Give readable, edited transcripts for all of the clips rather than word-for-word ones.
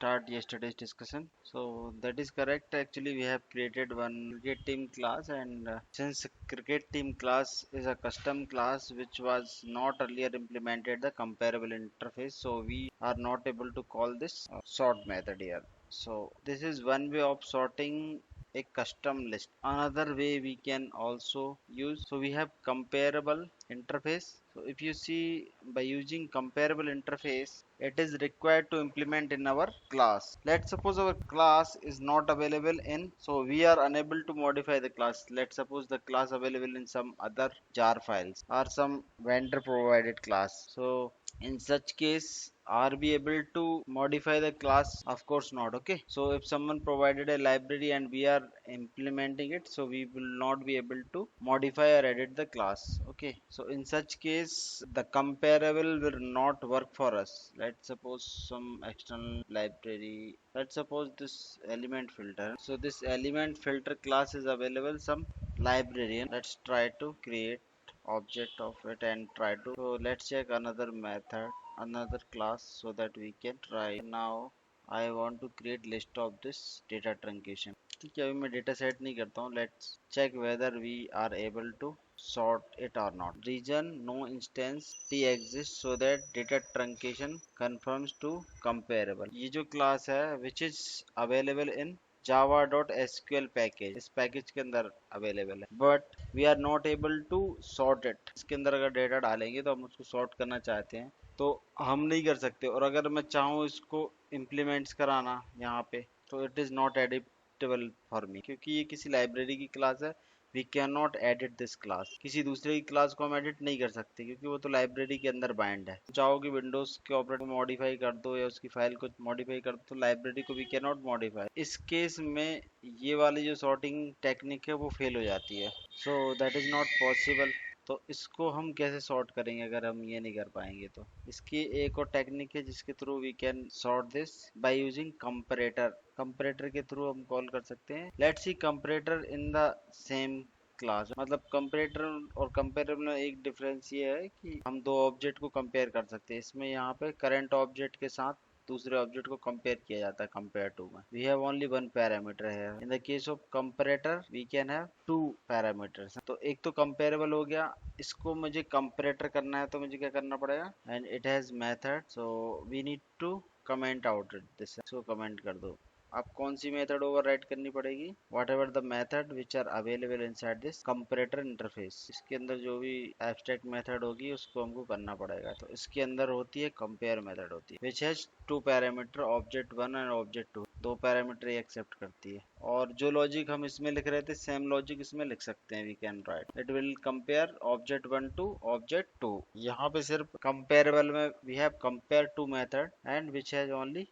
start yesterday's discussion. So that is correct. Actually, we have created one cricket team class, and since cricket team class is a custom class which was not earlier implemented the comparable interface, so we are not able to call this sort method here. So this is one way of sorting a custom list. Another way we can also use, so we have comparable interface. So if you see, by using comparable interface, it is required to implement in our class. Let's suppose our class is not available in, so we are unable to modify the class. Let's suppose the class available in some other jar files or some vendor provided class. So in such case, are we able to modify the class? Of course not. Okay, so if someone provided a library and we are implementing it, so we will not be able to modify or edit the class. Okay, so in such case the comparable will not work for us. Let's suppose some external library, let's suppose this element filter. So this element filter class is available some library. Let's try to create object of it and try to, so let's check another method, another class, so that we can try. Now I want to create list of this data truncation. ठीक है, अभी मैं data set नहीं करता हूँ. Let's check whether we are able to sort it or not. Region no instance t exists so that data truncation confirms to comparable. ये जो class है which is available in java.sql package, इस package के अंदर available है, but we are not able to sort it. इसके अंदर अगर डेटा डालेंगे तो हम उसको सॉर्ट करना चाहते हैं तो हम नहीं कर सकते. और अगर मैं चाहूँ इसको इम्प्लीमेंट्स कराना यहाँ पे, तो it is not editable for me, क्योंकि ये किसी लाइब्रेरी की क्लास है. We can not edit this class. किसी दूसरे की क्लास को हम एडिट नहीं कर सकते क्योंकि वो तो लाइब्रेरी के अंदर बाइंड है. चाहो कि विंडोज के ऑपरेटर को मॉडिफाई कर दो या उसकी फाइल को मॉडिफाई कर दो, तो लाइब्रेरी को वी कैन नॉट मॉडिफाई. इस केस में ये वाली जो सॉर्टिंग टेक्निक है वो फेल हो जाती है. So that is not possible. तो इसको हम कैसे सॉर्ट करेंगे अगर हम ये नहीं कर पाएंगे? तो इसकी एक और टेक्निक है जिसके through we can sort this by using comparator. Comparator के थ्रू हम कॉल कर सकते हैं. Let's see comparator in the same class. मतलब कंपैरेटर और कंपेरेबल में एक डिफरेंस ये है कि हम दो ऑब्जेक्ट को कंपेयर कर सकते हैं. इसमें यहाँ पे करंट ऑब्जेक्ट के साथ दूसरे ऑब्जेक्ट को कंपेयर किया जाता है कंपेयर टू में. We have only one parameter है. In the case of comparator we can have two parameters. तो एक तो कंपेरेबल हो गया, इसको मुझे कंपैरेटर करना है तो मुझे क्या करना पड़ेगा? And it has method, so we need to comment out this. इसको कमेंट कर दो. आप कौन सी मेथड ओवरराइट करनी पड़ेगी? Whatever the method which are available inside this comparator interface. इसके अंदर जो भी एब्स्ट्रैक्ट मेथड होगी उसको हमको करना पड़ेगा. तो इसके अंदर होती है कंपेयर मेथड होती है which has two parameter, object one and object two. दो पैरामीटर ही एक्सेप्ट करती है. और जो लॉजिक हम इसमें लिख रहे थे सेम लॉजिक इसमें लिख सकते हैं. We can write it will compare object one to object two. यहाँ पे सिर्फ कंपेरेबल में we have compare to method and which has only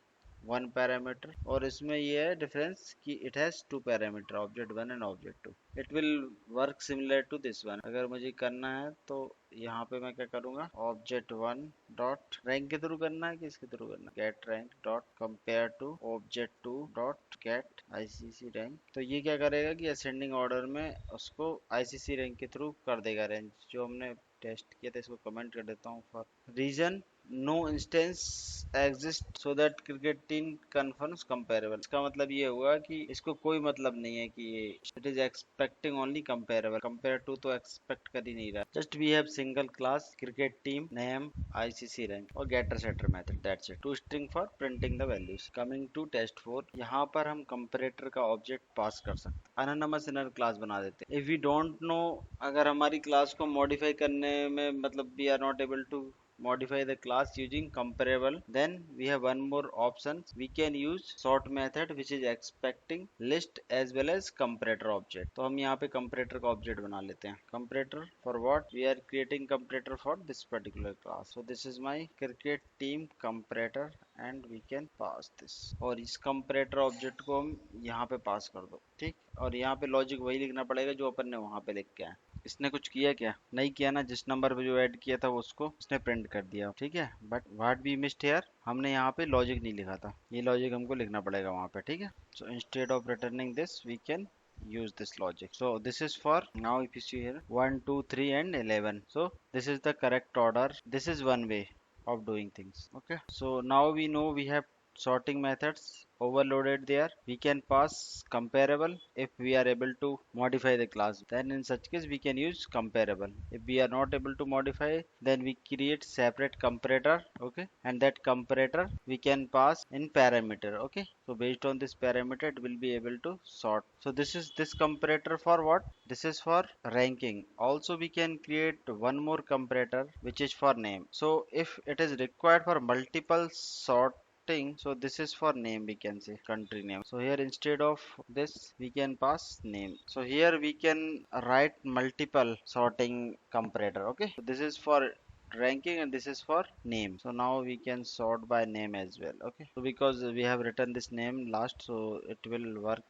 one parameter. और इसमें ये है डिफरेंस कि it has two parameter, object one and object two. It will work similar to this one. अगर मुझे करना है तो यहाँ पे मैं क्या करूँगा? ऑब्जेक्ट वन डॉट रैंक के थ्रू करना है कि इसके थ्रू करना है? Get rank dot compare to object two dot get ICC rank. तो ये क्या करेगा कि असेंडिंग ऑर्डर में उसको आईसीसी रैंक के थ्रू कर देगा रेंज. जो हमने टेस्ट किया था इसको कमेंट कर देता हूँ. For reason no instance exist so that cricket team confirms comparable. इसका मतलब ये हुआ कि इसको कोई मतलब नहीं है कि ये it is expecting only comparable. Compare to तो एक्सपेक्ट कर ही नहीं रहा. Just we have single class cricket team name ICC rank और getter setter method. That's it. To string for printing the values. Coming to test 4, यहाँ पर हम comparator का ऑब्जेक्ट पास कर सकते हैं. अनोनिमस इनर क्लास बना देते हैं. इफ वी डोंट नो, अगर हमारी क्लास को मॉडिफाई करने में मतलब we are not able to modify the class using comparable, then we have one more option. We can use sort method which is expecting list as well as comparator object. तो हम यहाँ पे comparator का object बना लेते हैं. comparator for what? We are creating comparator for this particular class. So this is my cricket team comparator and we can pass this. और इस comparator object को हम यहाँ पे pass कर दो. ठीक. और यहाँ पे logic वही लिखना पड़ेगा जो अपन ने वहाँ पे लिख के आया. इसने कुछ किया क्या? नहीं किया ना. जिस नंबर पे जो ऐड किया था उसको उसने प्रिंट कर दिया. ठीक है. But what we missed here, हमने यहाँ पे लॉजिक नहीं लिखा था. ये लॉजिक हमको लिखना पड़ेगा वहाँ पे. ठीक है. So instead of returning this we can use this logic. So this is for now. If you see here 1 2 3 and 11, so this is the correct order. This is one way of doing things. Okay, so now we know we have sorting methods overloaded there. We can pass comparable if we are able to modify the class. Then in such case we can use comparable. If we are not able to modify, then we create separate comparator. Okay, and that comparator we can pass in parameter. Okay, so based on this parameter it will be able to sort. So this is this comparator for what? This is for ranking. Also we can create one more comparator which is for name. So if it is required for multiple sorting, so this is for name, we can say country name. So here instead of this we can pass name. So here we can write multiple sorting comparator. Okay, so this is for ranking and this is for name. So now we can sort by name as well. Okay, so because we have written this name last, so it will work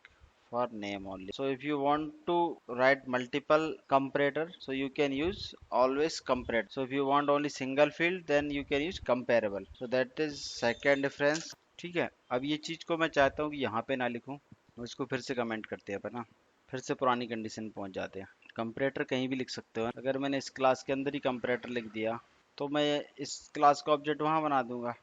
for name only. So if you want to write multiple comparator, so you can use always comparator. So if you want only single field, then you can use comparable. So that is second difference. ठीक है, अब ये चीज को मैं चाहता हूँ कि यहाँ पे ना लिखूं, उसको फिर से कमेंट करते हैं अपन ना, फिर से पुरानी कंडीशन पहुंच जाते हैं। कंपैरेटर कहीं भी लिख सकते हो। अगर मैंने इस क्लास के अंदर ही कंपैरेटर लिख दिया, तो मैं इस क्लास का ऑब्जेक्ट वहां बना दूंगा।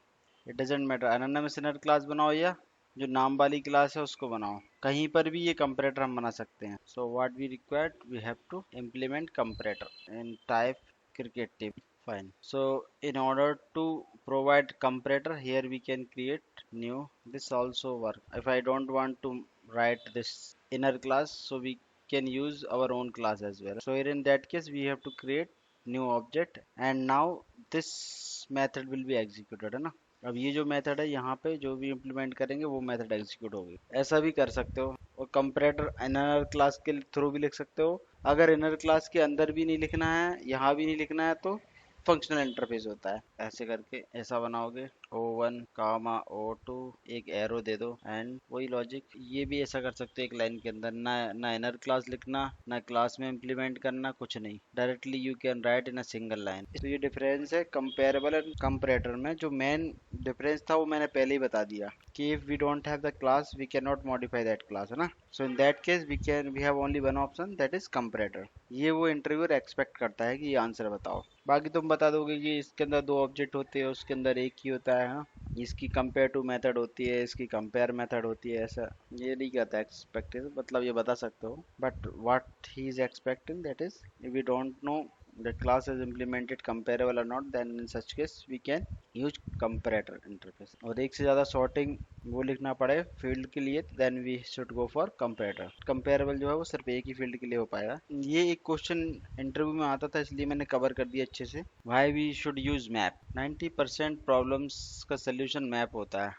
It doesn't matter, anonymous inner class बनाओ या जो नाम वाली क्लास है उसको बनाओ, कहीं पर भी ये कंपैरेटर हम बना सकते हैं। So what we required, we have to implement comparator in type cricket team. Fine. So in order to provide comparator, here we can create new. This also work. If I don't want to write this inner class, so we can use our own class as well. So here in that case we have to create new object, and now this method will be executed, है ना। अब ये जो method है यहाँ पे जो भी इम्प्लीमेंट करेंगे वो मेथड एग्जीक्यूट होगी। ऐसा भी कर सकते हो, और कंपैरेटर इनर क्लास के थ्रू भी लिख सकते हो। अगर इनर क्लास के अंदर भी नहीं लिखना है, यहाँ भी नहीं लिखना है, तो फंक्शनल इंटरफेस होता है। ऐसे करके ऐसा बनाओगे, O1 कामा O2, एक एरो दे दो, एंड वही लॉजिक ये भी ऐसा कर सकते हो एक लाइन के अंदर। ना इनर क्लास लिखना, ना क्लास में इम्प्लीमेंट करना, कुछ नहीं, directly you can write in a single line. तो ये डिफरेंस है कंपेरेबल एंड कंपैरेटर में। जो मेन डिफरेंस था वो मैंने पहले ही बता दिया कि if we don't have the class we can not modify that class, है ना। So in that case we have only one option, that is comparator. ये वो इंटरव्यूअर एक्सपेक्ट करता है कि ये आंसर बताओ। बाकी तुम बता दोगे कि इसके अंदर दो ऑब्जेक्ट होते हैं, उसके अंदर एक ही होता है, हाँ? इसकी कंपेयर टू मेथड होती है, इसकी कंपेयर मेथड होती है, ऐसा ये नहीं कहता एक्सपेक्टेड, मतलब ये बता सकते हो। But what he is expecting, that is if we don't know the class is implemented comparable or not, then in such case we can use comparator interface। और एक से ज़्यादा sorting वो लिखना पड़े फील्ड के लिए, then we should go for comparator। comparable जो है वो सिर्फ एक ही फील्ड के लिए हो पाएगा। ये एक क्वेश्चन इंटरव्यू में आता था, इसलिए मैंने कवर कर दिया अच्छे से। why we should use map। 90% problems का सोल्यूशन मैप होता है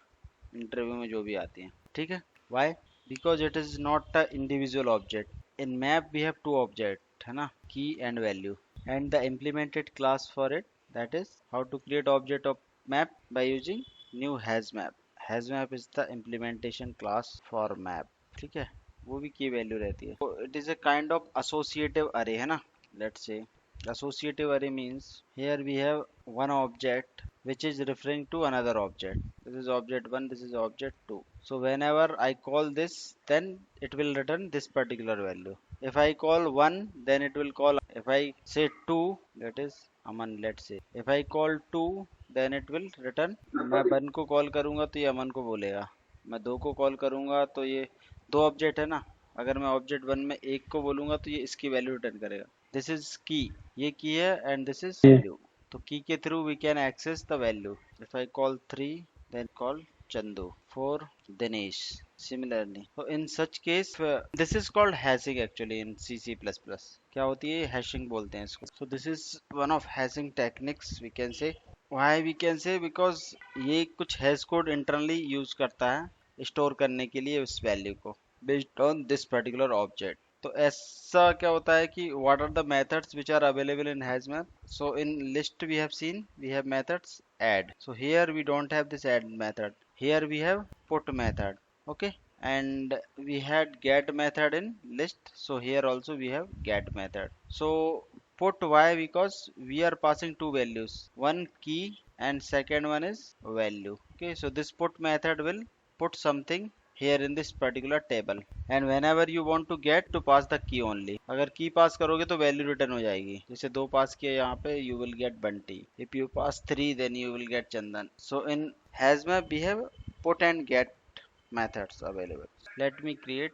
इंटरव्यू में जो भी आती हैं, ठीक है। why, because it is not a individual object। in map we have two object, है ना, key and value, and the implemented class for it, that is how to create object of map by using new hasmap। hasmap is the implementation class for map, ठीक है। वो भी की value रहती है। तो it is a kind of associative अरे, है ना। Let's say associative array means here we have one object which is referring to another object। this is object 1, this is object 2। so whenever I call this, then it will return this particular value। if I call 1, then it will call, if I say 2, that is Aman, let's say if I call 2, then it will return। मैं 1 को call करूंगा तो ये अमन को बोलेगा, मैं 2 को call करूंगा तो ये दो ऑब्जेक्ट है ना, अगर मैं ऑब्जेक्ट 1 में 1 को बोलूंगा तो ये इसकी वैल्यू रिटर्न करेगा। दिस इज की, ये की है, एंड दिस इज वैल्यू। तो की के through we can access the value. If I call 3, then call Chandu, 4 Dinesh, similarly। so in such case this is called hashing actually in C++। क्या होती है, hashing बोलते हैं इसको। so this is one of hashing techniques we can say। why we can say, because ये कुछ hash code internally use करता है स्टोर करने के लिए उस वैल्यू को based on this particular object. तो ऐसा क्या होता है कि what are the methods which are available in HashMap। so in list we have seen we have methods add। so here we don't have this add method, here we have put method, okay। and we had get method in list, so here also we have get method। so put, why, because we are passing two values, one key and second one is value, okay। so this put method will put something here in this particular table, and whenever you want to get to pass the key only। अगर की पास करोगे तो value return हो जाएगी। जैसे 2 पास किया यहाँ पे, you will get Bunty। if you pass 3, then you will get Chandan। so in HashMap we have put and get methods available. Let me create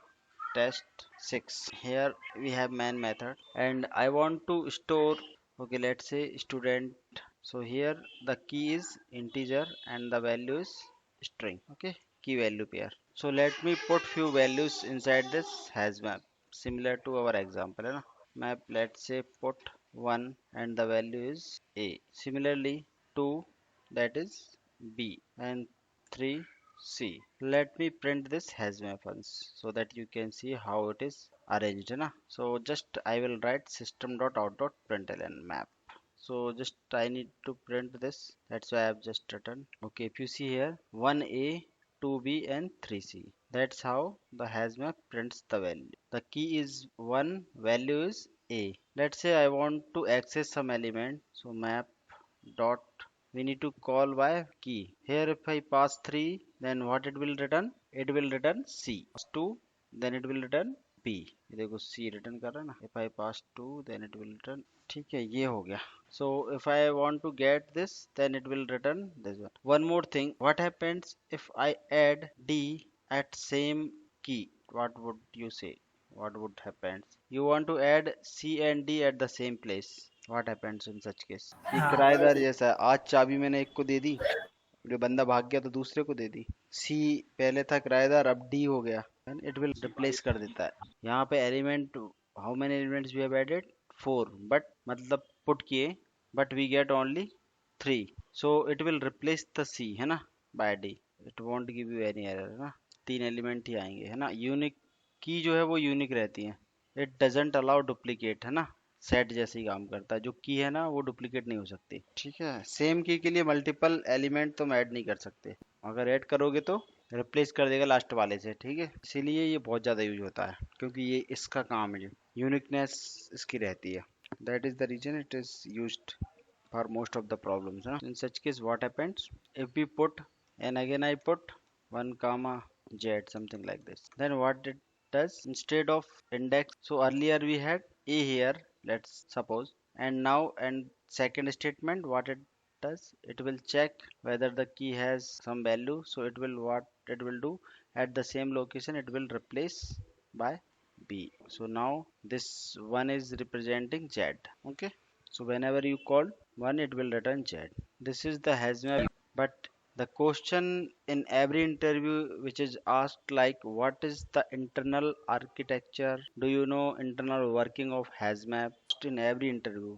test 6. Here we have main method and I want to store, okay, let's say student. So here the key is integer and the value is string, okay, key value pair. So let me put few values inside this has map similar to our example है ना? Map, let's say put 1 and the value is a. Similarly 2, that is b, and 3 C. Let me print this has map once so that you can see how it is arranged na. So just I will write system.out.println map. So just I need to print this. That's why I have just written. Okay, if you see here 1A, 2B and 3C. That's how the has map prints the value. The key is 1, value is A. Let's say I want to access some element. So map dot, we need to call by key. Here if I pass 3, then what it will return? It will return C. Pass 2, then it will return B. ये देखो C return कर रहा है ना. If I pass 2, then it will return. ठीक है, ये हो गया. So if I want to get this, then it will return this one. One more thing, what happens if I add D at same key? What would you say? What would happen? You want to add C and D at the same place. What happens in such case? ये हाँ किराएदार जैसा है. आज चाबी मैंने एक को दे दी, जो बंदा भाग गया तो दूसरे को दे दी. सी पहले था किराएदार, अब डी हो गया. इट विल रिप्लेस कर देता है. यहाँ पे element, how many elements we have added? 4, but मतलब पुट किए, but we get only 3. So it will replace the C, है ना, by D. It won't give you any error, है ना. 3 एलिमेंट ही आएंगे, है ना. यूनिक की जो है वो यूनिक रहती है. इट डजेंट अलाउ डुप्लीकेट, है ना. सेट जैसे ही काम करता है. जो की है ना वो डुप्लीकेट नहीं हो सकती. ठीक है, सेम की के लिए मल्टीपल एलिमेंट तुम ऐड नहीं कर सकते. अगर ऐड करोगे तो रिप्लेस कर देगा लास्ट वाले से. ठीक है, इसीलिए ये बहुत ज़्यादा यूज होता है, क्योंकि ये इसका काम है. यूनिकनेस इसकी रहती है. That is the reason it is used for most of the problems, huh? In such case what happens if we put, and again I put 1 comma z, something like this, then what it does instead of index, so earlier we had a here, let's suppose, and now, and second statement what it does, it will check whether the key has some value, so it will, what it will do, at the same location it will replace by b. So now this one is representing z. Okay, so whenever you call 1, it will return z. This is the hazmap. But the question in every interview which is asked, like what is the internal architecture? Do you know internal working of hazmap? In every interview,